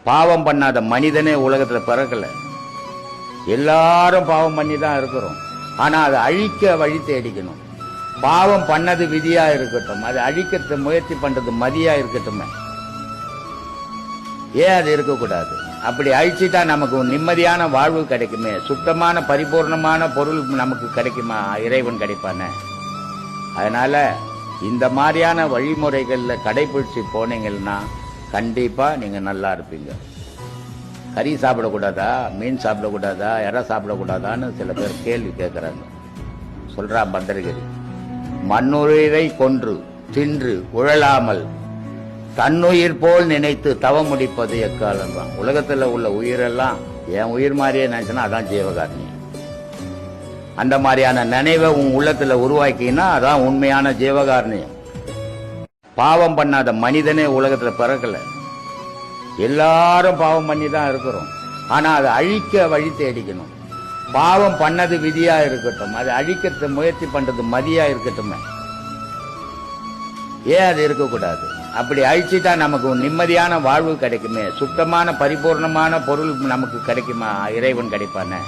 பாவம் பண்ணாத மனிதனே உலகத்துல பிறக்கல. எல்லாரும் பாவம் பண்ணி தான் இருக்கிறோம். ஆனா அதை அழிக்க வழி தேடிக்கணும். பாவம் பண்ணது விதியா இருக்கட்டும், அதை அழிக்க முயற்சி பண்றது மதியா இருக்கட்டும். ஏன் அது இருக்கக்கூடாது? அப்படி அழிச்சுட்டா நமக்கு நிம்மதியான வாழ்வு கிடைக்குமே, சுத்தமான பரிபூர்ணமான பொருள் நமக்கு கிடைக்குமா, இறைவன் கிடைப்பானே. அதனால இந்த மாதிரியான வழிமுறைகள்ல கடைபிடிச்சு போனீங்கன்னா கண்டிப்பா நீங்க நல்லா இருப்பீங்க. கறி சாப்பிடக்கூடாதா, மீன் சாப்பிடக்கூடாதா, இறை சாப்பிடக்கூடாதான்னு சில பேர் கேள்வி கேட்கிறாங்க. சொல்றா பத்திரகிரி, மண்ணுயிரை கொன்று தின்று உழலாமல் தன்னுயிர் போல் நினைத்து தவம் முடிப்பது எக்காலம் தான். உலகத்துல உள்ள உயிரெல்லாம் என் உயிர் மாதிரியே நினைச்சுன்னா அதான் ஜீவகாரணி. அந்த மாதிரியான நினைவை உன் உள்ளத்துல உருவாக்கினா அதான் உண்மையான ஜீவகாரணியம். பாவம் பண்ணாத மனிதனே உலகத்துல பிறக்கல. எல்லாரும் பாவம் பண்ணி தான் இருக்கிறோம். ஆனா அதை அழிக்க வழி தேடிக்கணும். பாவம் பண்ணது விதியா இருக்கட்டும், அதை அழிக்க முயற்சி பண்றது மதியா இருக்கட்டும். ஏன் அது இருக்கக்கூடாது? அப்படி அழிச்சுட்டா நமக்கு நிம்மதியான வாழ்வு கிடைக்குமே, சுத்தமான பரிபூர்ணமான பொருள் நமக்கு கிடைக்குமா, இறைவன் கிடைப்பானே.